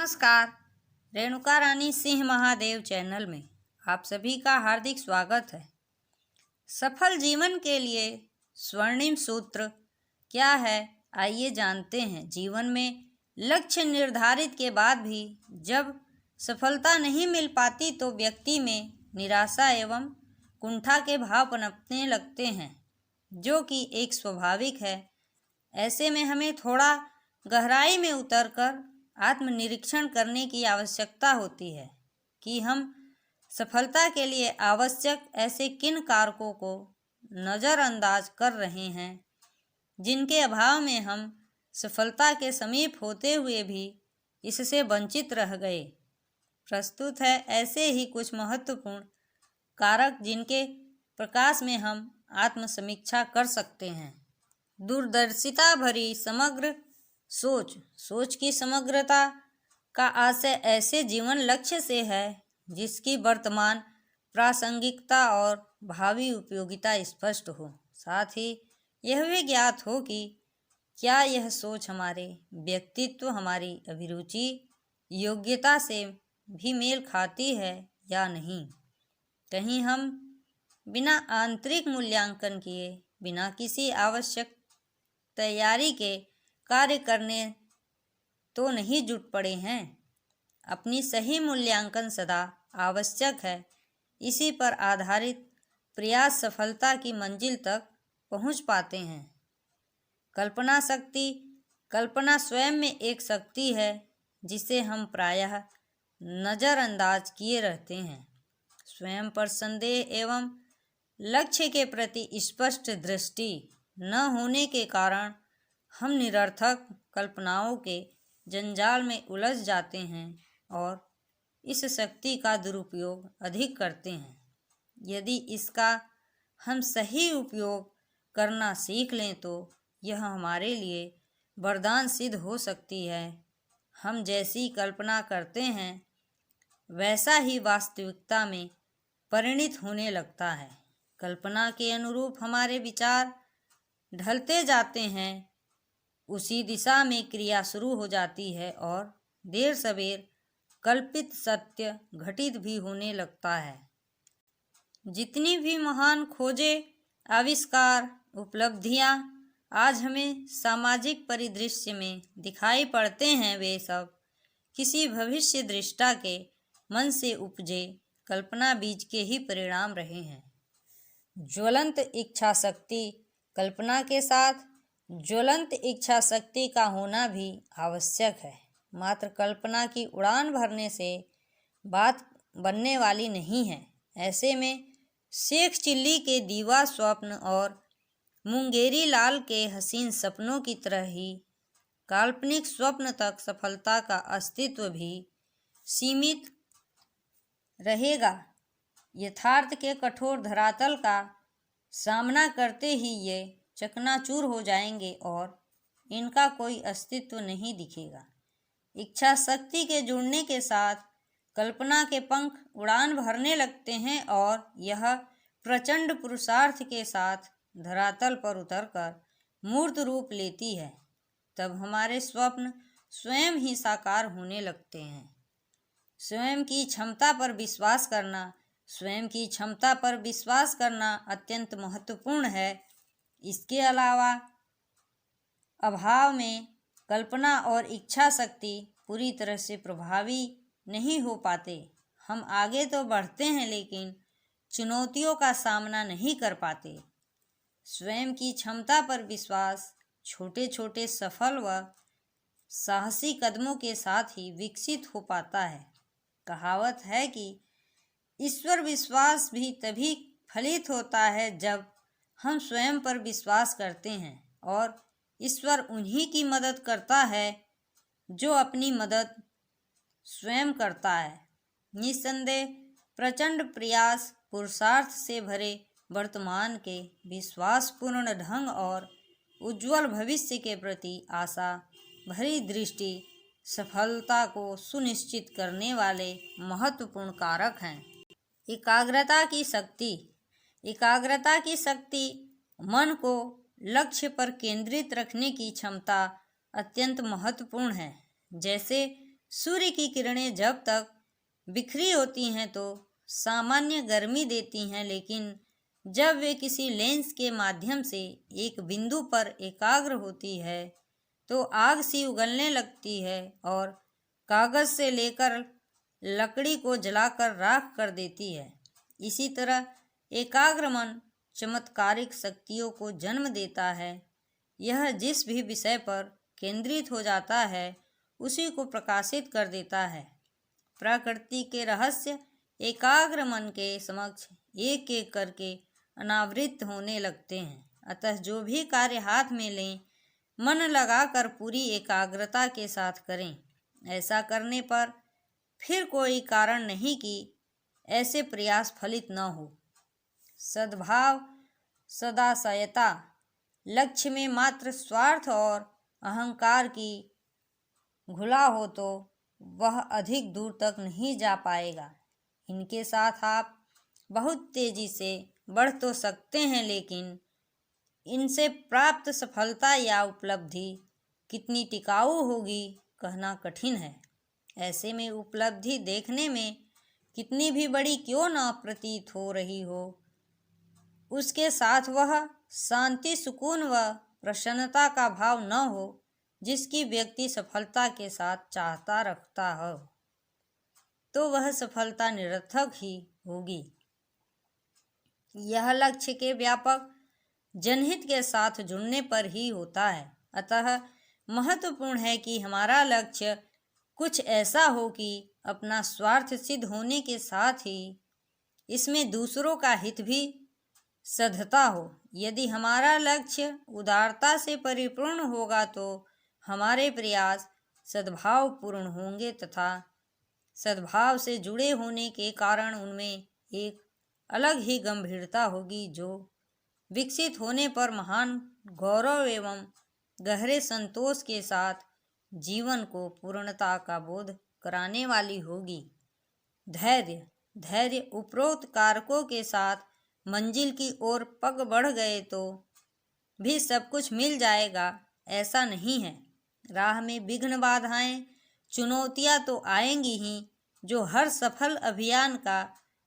नमस्कार। रेणुका रानी सिंह महादेव चैनल में आप सभी का हार्दिक स्वागत है। सफल जीवन के लिए स्वर्णिम सूत्र क्या है, आइए जानते हैं। जीवन में लक्ष्य निर्धारित के बाद भी जब सफलता नहीं मिल पाती तो व्यक्ति में निराशा एवं कुंठा के भाव पनपने लगते हैं, जो कि एक स्वाभाविक है। ऐसे में हमें थोड़ा गहराई में उतरकर आत्मनिरीक्षण करने की आवश्यकता होती है कि हम सफलता के लिए आवश्यक ऐसे किन कारकों को नज़रअंदाज कर रहे हैं, जिनके अभाव में हम सफलता के समीप होते हुए भी इससे वंचित रह गए। प्रस्तुत है ऐसे ही कुछ महत्वपूर्ण कारक जिनके प्रकाश में हम आत्मसमीक्षा कर सकते हैं। दूरदर्शिता भरी समग्र सोच की समग्रता का आशय ऐसे जीवन लक्ष्य से है जिसकी वर्तमान प्रासंगिकता और भावी उपयोगिता स्पष्ट हो। साथ ही यह भी ज्ञात हो कि क्या यह सोच हमारे व्यक्तित्व, हमारी अभिरुचि, योग्यता से भी मेल खाती है या नहीं। कहीं हम बिना आंतरिक मूल्यांकन किए, बिना किसी आवश्यक तैयारी के कार्य करने तो नहीं जुट पड़े हैं। अपनी सही मूल्यांकन सदा आवश्यक है। इसी पर आधारित प्रयास सफलता की मंजिल तक पहुंच पाते हैं। कल्पना स्वयं में एक शक्ति है जिसे हम प्रायः नज़रअंदाज किए रहते हैं। स्वयं पर संदेह एवं लक्ष्य के प्रति स्पष्ट दृष्टि न होने के कारण हम निरर्थक कल्पनाओं के जंजाल में उलझ जाते हैं और इस शक्ति का दुरुपयोग अधिक करते हैं। यदि इसका हम सही उपयोग करना सीख लें तो यह हमारे लिए वरदान सिद्ध हो सकती है। हम जैसी कल्पना करते हैं वैसा ही वास्तविकता में परिणित होने लगता है। कल्पना के अनुरूप हमारे विचार ढलते जाते हैं, उसी दिशा में क्रिया शुरू हो जाती है और देर सवेर कल्पित सत्य घटित भी होने लगता है। जितनी भी महान खोजें, आविष्कार, उपलब्धियां आज हमें सामाजिक परिदृश्य में दिखाई पड़ते हैं, वे सब किसी भविष्य दृष्टा के मन से उपजे कल्पना बीज के ही परिणाम रहे हैं। ज्वलंत इच्छा शक्ति, कल्पना के साथ ज्वलंत इच्छा शक्ति का होना भी आवश्यक है। मात्र कल्पना की उड़ान भरने से बात बनने वाली नहीं है। ऐसे में शेख चिल्ली के दीवा स्वप्न और मुंगेरी लाल के हसीन सपनों की तरह ही काल्पनिक स्वप्न तक सफलता का अस्तित्व भी सीमित रहेगा। यथार्थ के कठोर धरातल का सामना करते ही ये चकनाचूर हो जाएंगे और इनका कोई अस्तित्व नहीं दिखेगा। इच्छा शक्ति के जुड़ने के साथ कल्पना के पंख उड़ान भरने लगते हैं और यह प्रचंड पुरुषार्थ के साथ धरातल पर उतरकर मूर्त रूप लेती है। तब हमारे स्वप्न स्वयं ही साकार होने लगते हैं। स्वयं की क्षमता पर विश्वास करना अत्यंत महत्वपूर्ण है। इसके अलावा अभाव में कल्पना और इच्छा शक्ति पूरी तरह से प्रभावी नहीं हो पाते। हम आगे तो बढ़ते हैं लेकिन चुनौतियों का सामना नहीं कर पाते। स्वयं की क्षमता पर विश्वास छोटे छोटे सफल व साहसी कदमों के साथ ही विकसित हो पाता है। कहावत है कि ईश्वर विश्वास भी तभी फलित होता है जब हम स्वयं पर विश्वास करते हैं और ईश्वर उन्हीं की मदद करता है जो अपनी मदद स्वयं करता है। निस्संदेह प्रचंड प्रयास, पुरुषार्थ से भरे वर्तमान के विश्वासपूर्ण ढंग और उज्जवल भविष्य के प्रति आशा भरी दृष्टि सफलता को सुनिश्चित करने वाले महत्वपूर्ण कारक हैं। एकाग्रता की शक्ति मन को लक्ष्य पर केंद्रित रखने की क्षमता अत्यंत महत्वपूर्ण है। जैसे सूर्य की किरणें जब तक बिखरी होती हैं तो सामान्य गर्मी देती हैं, लेकिन जब वे किसी लेंस के माध्यम से एक बिंदु पर एकाग्र होती है तो आग सी उगलने लगती है और कागज से लेकर लकड़ी को जलाकर राख कर देती है। इसी तरह एकाग्र मन चमत्कारिक शक्तियों को जन्म देता है। यह जिस भी विषय पर केंद्रित हो जाता है उसी को प्रकाशित कर देता है। प्रकृति के रहस्य एकाग्र मन के समक्ष एक एक करके अनावृत होने लगते हैं। अतः जो भी कार्य हाथ में लें, मन लगाकर पूरी एकाग्रता के साथ करें। ऐसा करने पर फिर कोई कारण नहीं कि ऐसे प्रयास फलित न हो। सद्भाव, सदाशयता, लक्ष्य में मात्र स्वार्थ और अहंकार की घुला हो तो वह अधिक दूर तक नहीं जा पाएगा। इनके साथ आप बहुत तेजी से बढ़ तो सकते हैं, लेकिन इनसे प्राप्त सफलता या उपलब्धि कितनी टिकाऊ होगी कहना कठिन है। ऐसे में उपलब्धि देखने में कितनी भी बड़ी क्यों न प्रतीत हो रही हो, उसके साथ वह शांति, सुकून व प्रसन्नता का भाव न हो जिसकी व्यक्ति सफलता के साथ चाहता रखता हो, तो वह सफलता निरर्थक ही होगी। यह लक्ष्य के व्यापक जनहित के साथ जुड़ने पर ही होता है। अतः महत्वपूर्ण है कि हमारा लक्ष्य कुछ ऐसा हो कि अपना स्वार्थ सिद्ध होने के साथ ही इसमें दूसरों का हित भी सधता हो। यदि हमारा लक्ष्य उदारता से परिपूर्ण होगा तो हमारे प्रयास सद्भावपूर्ण होंगे तथा सद्भाव से जुड़े होने के कारण उनमें एक अलग ही गंभीरता होगी जो विकसित होने पर महान गौरव एवं गहरे संतोष के साथ जीवन को पूर्णता का बोध कराने वाली होगी। धैर्य उपरोक्त कारकों के साथ मंजिल की ओर पग बढ़ गए तो भी सब कुछ मिल जाएगा, ऐसा नहीं है। राह में विघ्न, बाधाएं, चुनौतियां तो आएंगी ही, जो हर सफल अभियान का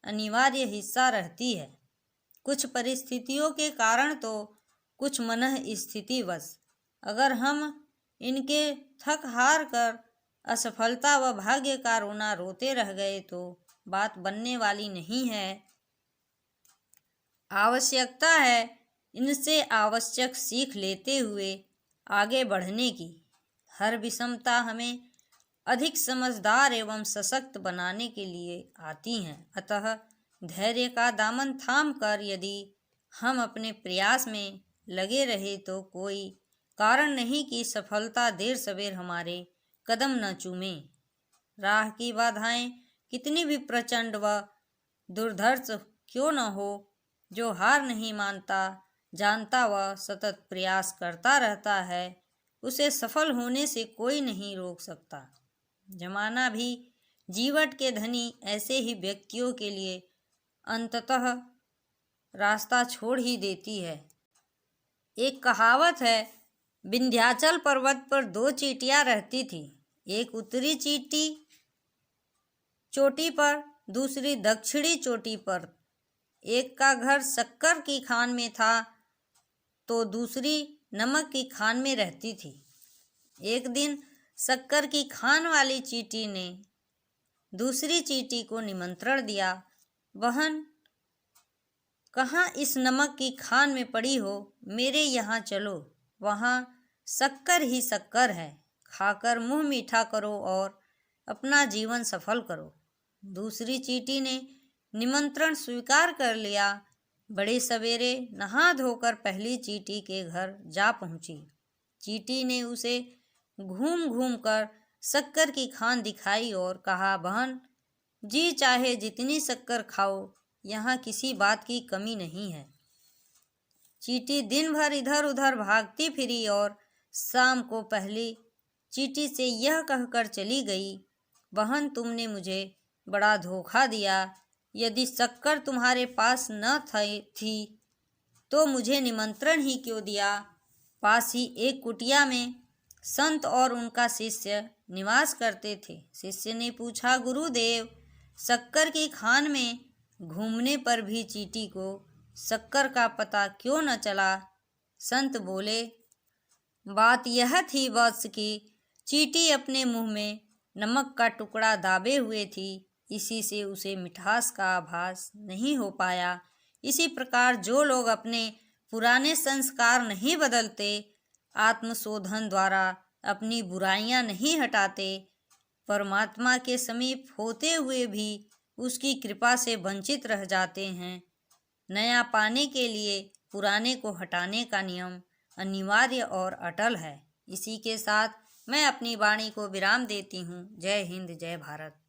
अनिवार्य हिस्सा रहती है। कुछ परिस्थितियों के कारण तो कुछ मनः स्थितिवश अगर हम इनके थक हार कर असफलता व भाग्य का रोना रोते रह गए तो बात बनने वाली नहीं है। आवश्यकता है इनसे आवश्यक सीख लेते हुए आगे बढ़ने की। हर विषमता हमें अधिक समझदार एवं सशक्त बनाने के लिए आती हैं। अतः धैर्य का दामन थाम कर यदि हम अपने प्रयास में लगे रहे तो कोई कारण नहीं कि सफलता देर सवेर हमारे कदम न चूमे। राह की बाधाएं कितनी भी प्रचंड व दुर्धर्ष क्यों न हो, जो हार नहीं मानता, जानता व सतत प्रयास करता रहता है, उसे सफल होने से कोई नहीं रोक सकता। जमाना भी जीवट के धनी ऐसे ही व्यक्तियों के लिए अंततः रास्ता छोड़ ही देती है। एक कहावत है, विंध्याचल पर्वत पर दो चींटियां रहती थी, एक उत्तरी चोटी पर, दूसरी दक्षिणी चोटी पर। एक का घर शक्कर की खान में था तो दूसरी नमक की खान में रहती थी। एक दिन शक्कर की खान वाली चींटी ने दूसरी चींटी को निमंत्रण दिया, बहन, कहाँ इस नमक की खान में पड़ी हो, मेरे यहाँ चलो, वहाँ शक्कर ही शक्कर है, खाकर मुंह मीठा करो और अपना जीवन सफल करो। दूसरी चींटी ने निमंत्रण स्वीकार कर लिया। बड़े सवेरे नहा धोकर पहली चींटी के घर जा पहुंची। चींटी ने उसे घूम घूम कर शक्कर की खान दिखाई और कहा, बहन, जी चाहे जितनी शक्कर खाओ, यहाँ किसी बात की कमी नहीं है। चींटी दिन भर इधर उधर भागती फिरी और शाम को पहली चींटी से यह कहकर चली गई, बहन, तुमने मुझे बड़ा धोखा दिया। यदि शक्कर तुम्हारे पास न थी तो मुझे निमंत्रण ही क्यों दिया। पास ही एक कुटिया में संत और उनका शिष्य निवास करते थे। शिष्य ने पूछा, गुरुदेव, शक्कर की खान में घूमने पर भी चींटी को शक्कर का पता क्यों न चला? संत बोले, बात यह थी वत्स कि चींटी अपने मुंह में नमक का टुकड़ा दाबे हुए थी, इसी से उसे मिठास का आभास नहीं हो पाया। इसी प्रकार जो लोग अपने पुराने संस्कार नहीं बदलते, आत्मशोधन द्वारा अपनी बुराइयां नहीं हटाते, परमात्मा के समीप होते हुए भी उसकी कृपा से वंचित रह जाते हैं। नया पाने के लिए पुराने को हटाने का नियम अनिवार्य और अटल है। इसी के साथ मैं अपनी वाणी को विराम देती हूँ। जय हिंद, जय भारत।